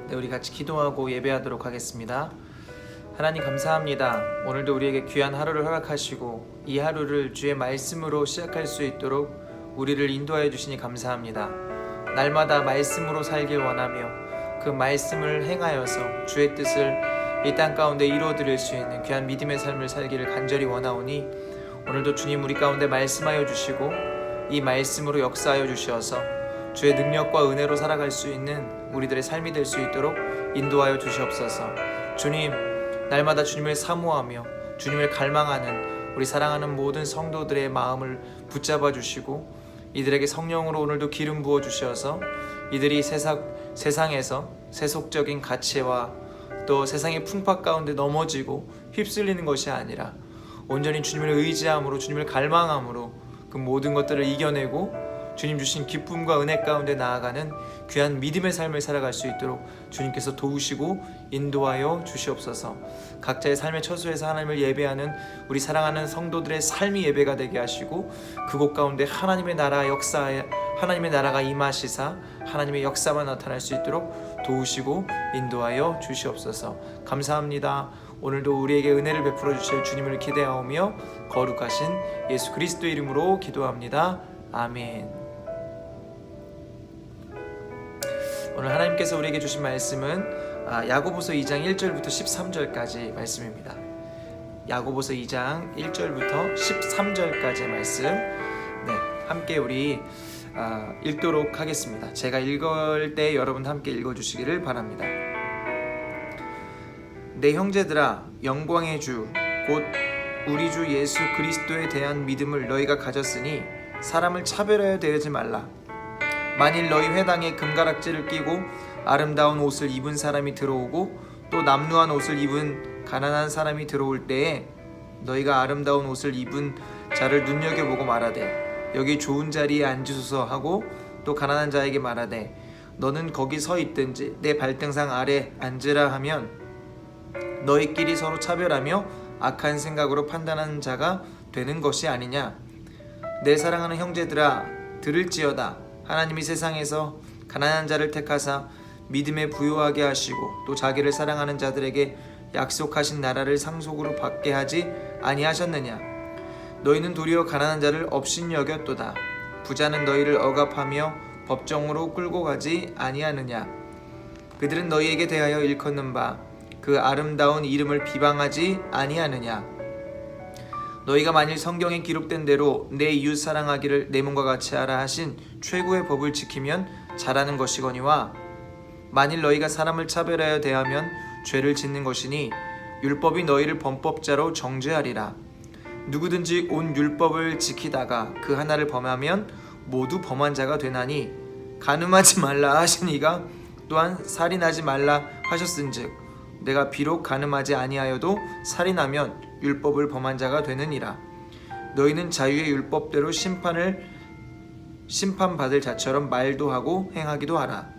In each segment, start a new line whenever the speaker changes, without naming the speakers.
네, 우리 같이 기도하고 예배하도록 하겠습니다. 하나님 감사합니다. 오늘도 우리에게 귀한 하루를 허락하시고 이 하루를 주의 말씀으로 시작할 수 있도록 우리를 인도하여 주시니 감사합니다. 날마다 말씀으로 살길 원하며 그 말씀을 행하여서 주의 뜻을 이 땅 가운데 이루어드릴 수 있는 귀한 믿음의 삶을 살기를 간절히 원하오니 오늘도 주님 우리 가운데 말씀하여 주시고 이 말씀으로 역사하여 주시어서 주의 능력과 은혜로 살아갈 수 있는 우리들의 삶이 될 수 있도록 인도하여 주시옵소서. 주님, 날마다 주님을 사모하며 주님을 갈망하는 우리 사랑하는 모든 성도들의 마음을 붙잡아 주시고 이들에게 성령으로 오늘도 기름 부어 주셔서 이들이 세상에서 세속적인 가치와 또 세상의 풍파 가운데 넘어지고 휩쓸리는 것이 아니라 온전히 주님을 의지함으로 주님을 갈망함으로 그 모든 것들을 이겨내고 주님 주신 기쁨과 은혜 가운데 나아가는 귀한 믿음의 삶을 살아갈 수 있도록 주님께서 도우시고 인도하여 주시옵소서. 각자의 삶의 처소에서 하나님을 예배하는 우리 사랑하는 성도들의 삶이 예배가 되게 하시고 그곳 가운데 하나님의 나라가 임하시사 하나님의 역사만 나타날 수 있도록 도우시고 인도하여 주시옵소서. 감사합니다. 오늘도 우리에게 은혜를 베풀어 주실 주님을 기대하오며 거룩하신 예수 그리스도 이름으로 기도합니다. 아멘. 오늘 하나님께서 우리에게 주신 말씀은 야고보서 2장 1절부터 13절까지 말씀입니다. 야고보서 2장 1절부터 13절까지의 말씀 함께 우리 읽도록 하겠습니다. 제가 읽을 때 여러분 함께 읽어주시기를 바랍니다. 내 형제들아, 영광의 주 곧 우리 주 예수 그리스도에 대한 믿음을 너희가 가졌으니 사람을 차별하여 대하지 말라. 만일 너희 회당에 금가락지를 끼고 아름다운 옷을 입은 사람이 들어오고 또 남루한 옷을 입은 가난한 사람이 들어올 때에 너희가 아름다운 옷을 입은 자를 눈여겨보고 말하되 여기 좋은 자리에 앉으소서 하고 또 가난한 자에게 말하되 너는 거기 서 있든지 내 발등상 아래 앉으라 하면 너희끼리 서로 차별하며 악한 생각으로 판단하는 자가 되는 것이 아니냐. 내 사랑하는 형제들아, 들을지어다. 하나님이 세상에서 가난한 자를 택하사 믿음에 부요하게 하시고 또 자기를 사랑하는 자들에게 약속하신 나라를 상속으로 받게 하지 아니하셨느냐. 너희는 도리어 가난한 자를 업신여겼도다. 부자는 너희를 억압하며 법정으로 끌고 가지 아니하느냐. 그들은 너희에게 대하여 일컫는 바 그 아름다운 이름을 비방하지 아니하느냐. 너희가 만일 성경에 기록된 대로 내 이웃 사랑하기를 내 몸과 같이 하라 하신 최고의 법을 지키면 잘하는 것이거니와 만일 너희가 사람을 차별하여 대하면 죄를 짓는 것이니 율법이 너희를 범법자로 정죄하리라. 누구든지 온 율법을 지키다가 그 하나를 범하면 모두 범한 자가 되나니 간음하지 말라 하신 이가 또한 살인하지 말라 하셨은즉 내가 비록 간음하지 아니하여도 살인하면 율법을 범한 자가 되느니라. 너희는 자유의 율법대로 심판받을 자처럼 말도 하고 행하기도 하라.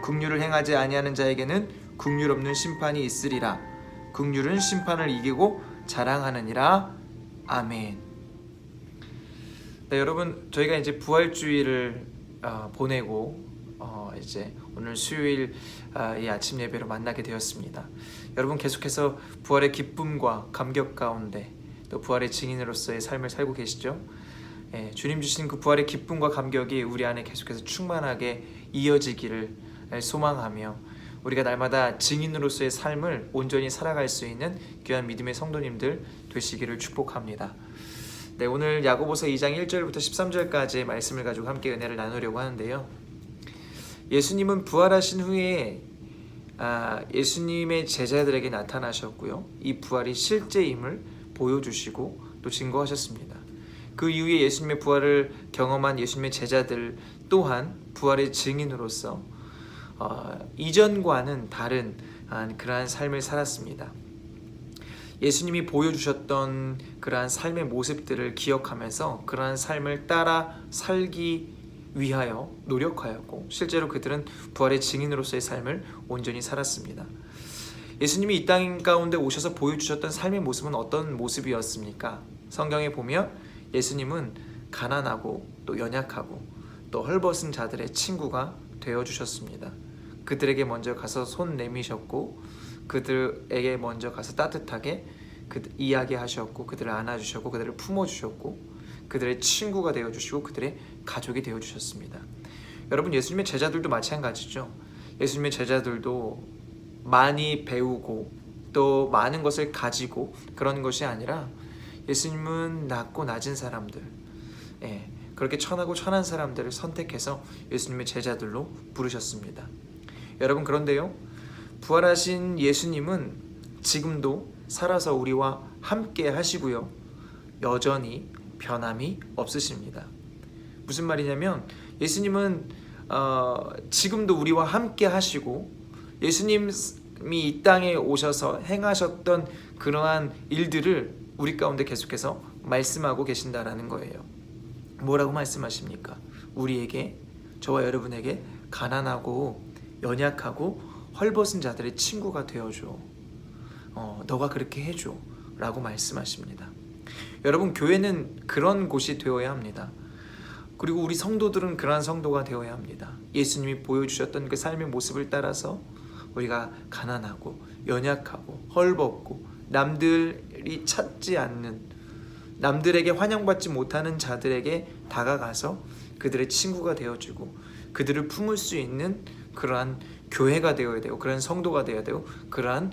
긍휼을 행하지 아니하는 자에게는 긍휼 없는 심판이 있으리라. 긍휼은 심판을 이기고 자랑하느니라. 아멘. 네, 여러분, 저희가 이제 부활주의를 보내고 이제 오늘 수요일 이 아침 예배로 만나게 되었습니다. 여러분 계속해서 부활의 기쁨과 감격 가운데 또 부활의 증인으로서의 삶을 살고 계시죠? 주님 주신 그 부활의 기쁨과 감격이 우리 안에 계속해서 충만하게 이어지기를 소망하며 우리가 날마다 증인으로서의 삶을 온전히 살아갈 수 있는 귀한 믿음의 성도님들 되시기를 축복합니다. 네, 오늘 야고보서 2장 1절부터 13절까지의 말씀을 가지고 함께 은혜를 나누려고 하는데요. 예수님은 부활하신 후에 예수님의 제자들에게 나타나셨고요. 이 부활이 실제임을 보여주시고 또 증거하셨습니다. 그 이후에 예수님의 부활을 경험한 예수님의 제자들 또한 부활의 증인으로서 이전과는 다른 그러한 삶을 살았습니다. 예수님이 보여주셨던 그러한 삶의 모습들을 기억하면서 그러한 삶을 따라 살기 위하여 노력하였고 실제로 그들은 부활의 증인으로서의 삶을 온전히 살았습니다. 예수님이 이 땅 가운데 오셔서 보여주셨던 삶의 모습은 어떤 모습이었습니까? 성경에 보면 예수님은 가난하고 또 연약하고 또 헐벗은 자들의 친구가 되어주셨습니다. 그들에게 먼저 가서 손 내미셨고 그들에게 먼저 가서 따뜻하게 이야기하셨고 그들을 안아주셨고 그들을 품어주셨고 그들의 친구가 되어주시고 그들의 가족이 되어주셨습니다. 여러분, 예수님의 제자들도 마찬가지죠. 예수님의 제자들도 많이 배우고 또 많은 것을 가지고 그런 것이 아니라 예수님은 낮고 낮은 사람들, 그렇게 천하고 천한 사람들을 선택해서 예수님의 제자들로 부르셨습니다. 여러분, 그런데요, 부활하신 예수님은 지금도 살아서 우리와 함께 하시고요, 여전히 변함이 없으십니다. 무슨 말이냐면 예수님은 지금도 우리와 함께 하시고 예수님이 이 땅에 오셔서 행하셨던 그러한 일들을 우리 가운데 계속해서 말씀하고 계신다라는 거예요. 뭐라고 말씀하십니까? 우리에게, 저와 여러분에게 가난하고 연약하고 헐벗은 자들의 친구가 되어줘. 너가 그렇게 해줘 라고 말씀하십니다. 여러분, 교회는 그런 곳이 되어야 합니다. 그리고 우리 성도들은 그러한 성도가 되어야 합니다. 예수님이 보여주셨던 그 삶의 모습을 따라서 우리가 가난하고 연약하고 헐벗고 남들이 찾지 않는, 남들에게 환영받지 못하는 자들에게 다가가서 그들의 친구가 되어주고 그들을 품을 수 있는 그러한 교회가 되어야 되고 그런 성도가 되어야 되고 그러한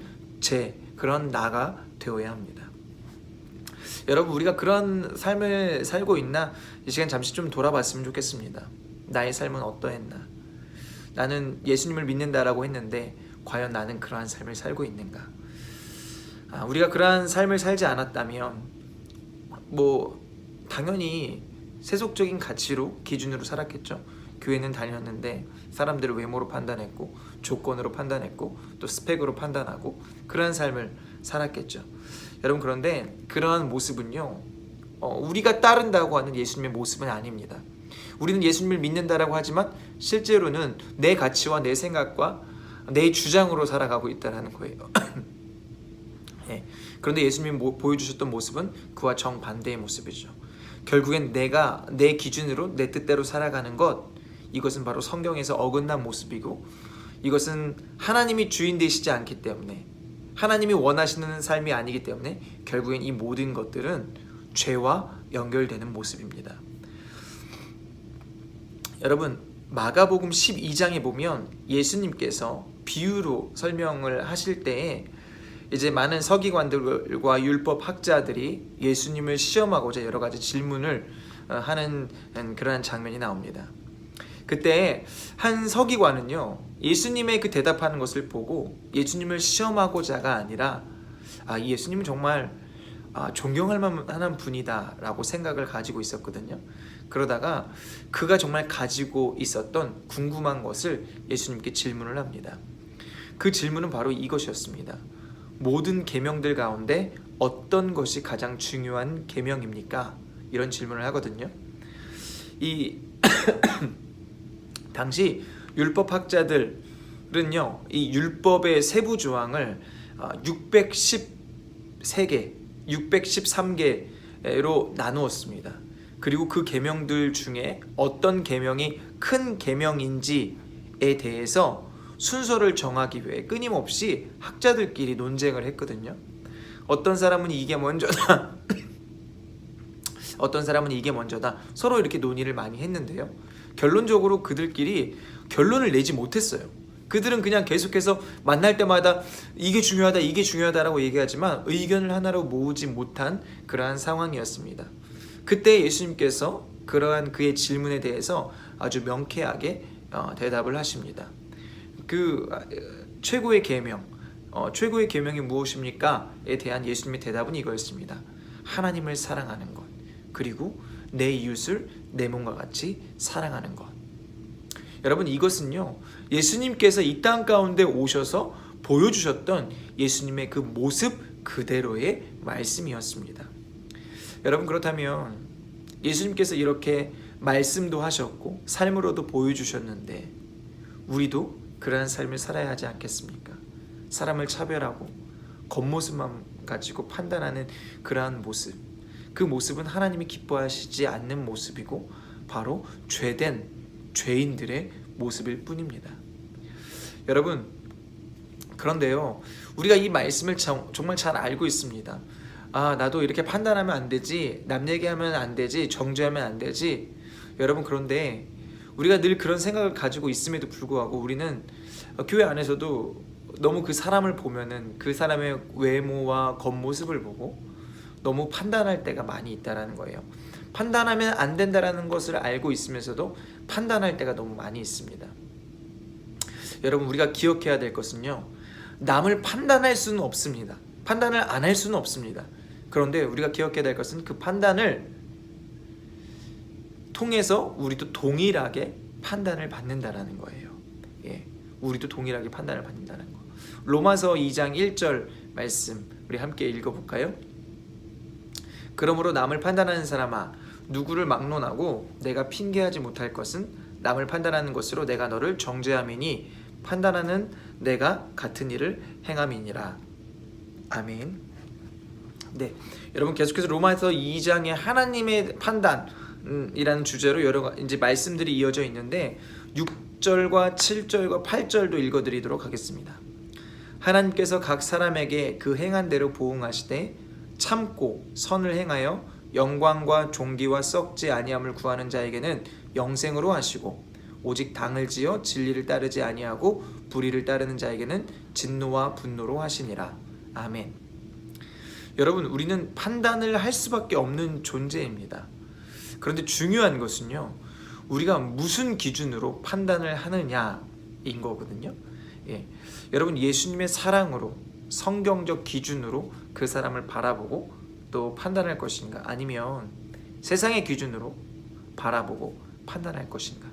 그런 나가 되어야 합니다. 여러분, 우리가 그런 삶을 살고 있나? 이 시간 잠시 좀 돌아봤으면 좋겠습니다. 나의 삶은 어떠했나? 나는 예수님을 믿는다라고 했는데 과연 나는 그러한 삶을 살고 있는가? 우리가 그러한 삶을 살지 않았다면 당연히 세속적인 가치로 기준으로 살았겠죠. 교회는 다녔는데 사람들을 외모로 판단했고 조건으로 판단했고 또 스펙으로 판단하고 그러한 삶을 살았겠죠. 여러분, 그런데 그러한 모습은요, 우리가 따른다고 하는 예수님의 모습은 아닙니다. 우리는 예수님을 믿는다라고 하지만 실제로는 내 가치와 내 생각과 내 주장으로 살아가고 있다는 거예요. 그런데 예수님이 보여주셨던 모습은 그와 정반대의 모습이죠. 결국엔 내가 내 기준으로 내 뜻대로 살아가는 것, 이것은 바로 성경에서 어긋난 모습이고 이것은 하나님이 주인 되시지 않기 때문에, 하나님이 원하시는 삶이 아니기 때문에 결국엔 이 모든 것들은 죄와 연결되는 모습입니다. 여러분, 마가복음 12장에 보면 예수님께서 비유로 설명을 하실 때에 이제 많은 서기관들과 율법 학자들이 예수님을 시험하고자 여러 가지 질문을 하는 그러한 장면이 나옵니다. 그때 한 서기관은요, 예수님의 그 대답하는 것을 보고 예수님을 시험하고자가 아니라 이 예수님은 정말 존경할 만한 분이다 라고 생각을 가지고 있었거든요. 그러다가 그가 정말 가지고 있었던 궁금한 것을 예수님께 질문을 합니다. 그 질문은 바로 이것이었습니다. 모든 계명들 가운데 어떤 것이 가장 중요한 계명입니까? 이런 질문을 하거든요. 이 당시 율법학자들은요, 이 율법의 세부 조항을 613개로 나누었습니다. 그리고 그 계명들 중에 어떤 계명이 큰 계명인지에 대해서 순서를 정하기 위해 끊임없이 학자들끼리 논쟁을 했거든요. 어떤 사람은 이게 먼저다, 어떤 사람은 이게 먼저다, 서로 이렇게 논의를 많이 했는데요. 결론적으로 그들끼리 결론을 내지 못했어요. 그들은 그냥 계속해서 만날 때마다 이게 중요하다, 이게 중요하다라고 얘기하지만 의견을 하나로 모으지 못한 그러한 상황이었습니다. 그때 예수님께서 그러한 그의 질문에 대해서 아주 명쾌하게 대답을 하십니다. 그 최고의 계명, 최고의 계명이 무엇입니까?에 대한 예수님의 대답은 이거였습니다. 하나님을 사랑하는 것, 그리고 내 이웃을 내 몸과 같이 사랑하는 것. 여러분, 이것은요, 예수님께서 이 땅 가운데 오셔서 보여주셨던 예수님의 그 모습 그대로의 말씀이었습니다. 여러분, 그렇다면 예수님께서 이렇게 말씀도 하셨고 삶으로도 보여주셨는데 우리도 그러한 삶을 살아야 하지 않겠습니까? 사람을 차별하고 겉모습만 가지고 판단하는 그러한 모습, 그 모습은 하나님이 기뻐하시지 않는 모습이고 바로 죄된 죄인들의 모습일 뿐입니다. 여러분, 그런데요, 우리가 이 말씀을 정말 잘 알고 있습니다. 아, 나도 이렇게 판단하면 안 되지, 남 얘기하면 안 되지, 정죄하면 안 되지. 여러분, 그런데 우리가 늘 그런 생각을 가지고 있음에도 불구하고 우리는 교회 안에서도 너무 그 사람을 보면은 그 사람의 외모와 겉모습을 보고 너무 판단할 때가 많이 있다라는 거예요. 판단하면 안 된다라는 것을 알고 있으면서도 판단할 때가 너무 많이 있습니다. 여러분, 우리가 기억해야 될 것은요, 남을 판단할 수는 없습니다. 판단을 안 할 수는 없습니다. 그런데 우리가 기억해야 될 것은 그 판단을 통해서 우리도 동일하게 판단을 받는다라는 거예요. 예, 우리도 동일하게 판단을 받는다는 거. 로마서 2장 1절 말씀 우리 함께 읽어볼까요? 그러므로 남을 판단하는 사람아, 누구를 막론하고 내가 핑계하지 못할 것은 남을 판단하는 것으로 내가 너를 정죄함이니 판단하는 내가 같은 일을 행함이니라. 아멘. 네, 여러분, 계속해서 로마서 2장의 하나님의 판단이라는 주제로 여러 이제 말씀들이 이어져 있는데 6절과 7절과 8절도 읽어드리도록 하겠습니다. 하나님께서 각 사람에게 그 행한 대로 보응하시되 참고 선을 행하여 영광과 존귀와 썩지 아니함을 구하는 자에게는 영생으로 하시고 오직 당을 지어 진리를 따르지 아니하고 불의를 따르는 자에게는 진노와 분노로 하시니라. 아멘. 여러분, 우리는 판단을 할 수밖에 없는 존재입니다. 그런데 중요한 것은요, 우리가 무슨 기준으로 판단을 하느냐인 거거든요. 예. 여러분, 예수님의 사랑으로 성경적 기준으로 그 사람을 바라보고 또 판단할 것인가, 아니면 세상의 기준으로 바라보고 판단할 것인가.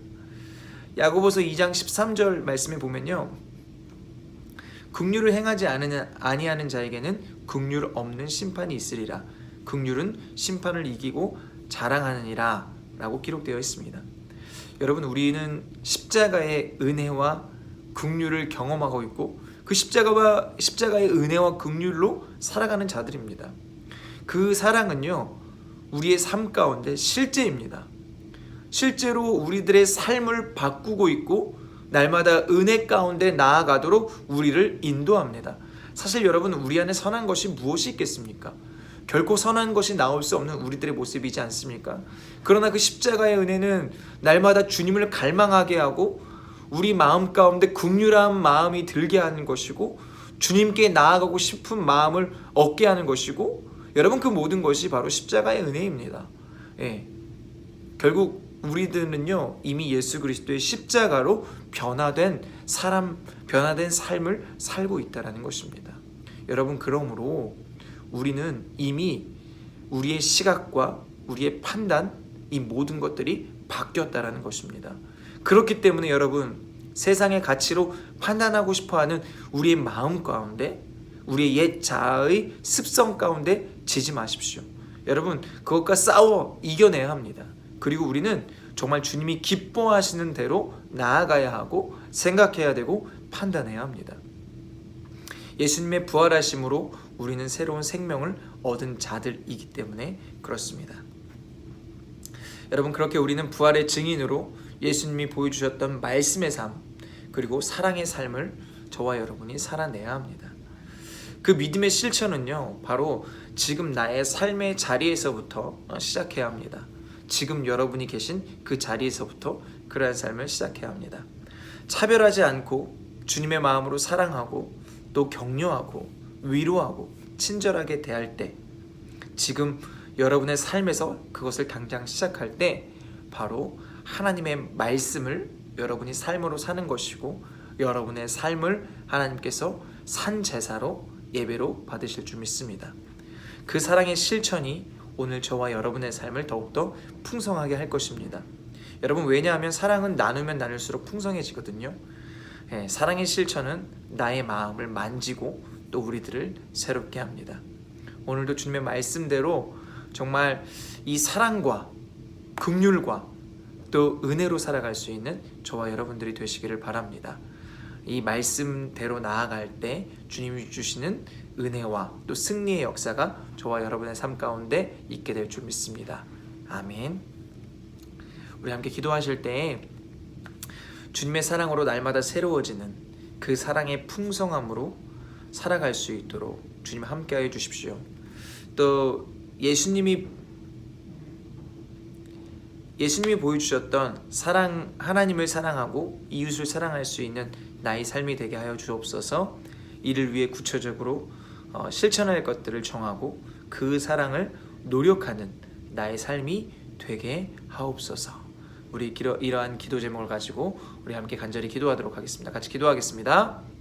야고보서 2장 13절 말씀에 보면요, 긍휼을 행하지 아니하는 자에게는 긍휼 없는 심판이 있으리라. 긍휼은 심판을 이기고 자랑하느니라 라고 기록되어 있습니다. 여러분, 우리는 십자가의 은혜와 긍휼을 경험하고 있고 그 십자가의 은혜와 긍휼로 살아가는 자들입니다. 그 사랑은요, 우리의 삶 가운데 실제입니다. 실제로 우리들의 삶을 바꾸고 있고 날마다 은혜 가운데 나아가도록 우리를 인도합니다. 사실 여러분, 우리 안에 선한 것이 무엇이 있겠습니까? 결코 선한 것이 나올 수 없는 우리들의 모습이지 않습니까? 그러나 그 십자가의 은혜는 날마다 주님을 갈망하게 하고 우리 마음 가운데 긍휼한 마음이 들게 하는 것이고 주님께 나아가고 싶은 마음을 얻게 하는 것이고, 여러분, 그 모든 것이 바로 십자가의 은혜입니다. 예. 결국 우리들은요, 이미 예수 그리스도의 십자가로 변화된 삶을 살고 있다는 것입니다. 여러분, 그러므로 우리는 이미 우리의 시각과 우리의 판단, 이 모든 것들이 바뀌었다는 것입니다. 그렇기 때문에 여러분, 세상의 가치로 판단하고 싶어하는 우리의 마음 가운데, 우리의 옛 자아의 습성 가운데 지지 마십시오. 여러분, 그것과 싸워 이겨내야 합니다. 그리고 우리는 정말 주님이 기뻐하시는 대로 나아가야 하고 생각해야 되고 판단해야 합니다. 예수님의 부활하심으로 우리는 새로운 생명을 얻은 자들이기 때문에 그렇습니다. 여러분, 그렇게 우리는 부활의 증인으로 예수님이 보여주셨던 말씀의 삶, 그리고 사랑의 삶을 저와 여러분이 살아내야 합니다. 그 믿음의 실천은요, 바로 지금 나의 삶의 자리에서부터 시작해야 합니다. 지금 여러분이 계신 그 자리에서부터 그러한 삶을 시작해야 합니다. 차별하지 않고 주님의 마음으로 사랑하고 또 격려하고 위로하고 친절하게 대할 때, 지금 여러분의 삶에서 그것을 당장 시작할 때 바로 하나님의 말씀을 여러분이 삶으로 사는 것이고, 여러분의 삶을 하나님께서 산 제사로 예배로 받으실 줄 믿습니다. 그 사랑의 실천이 오늘 저와 여러분의 삶을 더욱더 풍성하게 할 것입니다. 여러분, 왜냐하면 사랑은 나누면 나눌수록 풍성해지거든요. 사랑의 실천은 나의 마음을 만지고 또 우리들을 새롭게 합니다. 오늘도 주님의 말씀대로 정말 이 사랑과 긍휼과 또 은혜로 살아갈 수 있는 저와 여러분들이 되시기를 바랍니다. 이 말씀대로 나아갈 때 주님이 주시는 은혜와 또 승리의 역사가 저와 여러분의 삶 가운데 있게 될 줄 믿습니다. 아멘. 우리 함께 기도하실 때 주님의 사랑으로 날마다 새로워지는 그 사랑의 풍성함으로 살아갈 수 있도록 주님 함께하여 주십시오. 또 예수님이 보여주셨던 사랑, 하나님을 사랑하고 이웃을 사랑할 수 있는 나의 삶이 되게 하여 주옵소서. 이를 위해 구체적으로 실천할 것들을 정하고 그 사랑을 노력하는 나의 삶이 되게 하옵소서. 우리 이러한 기도 제목을 가지고 우리 함께 간절히 기도하도록 하겠습니다. 같이 기도하겠습니다.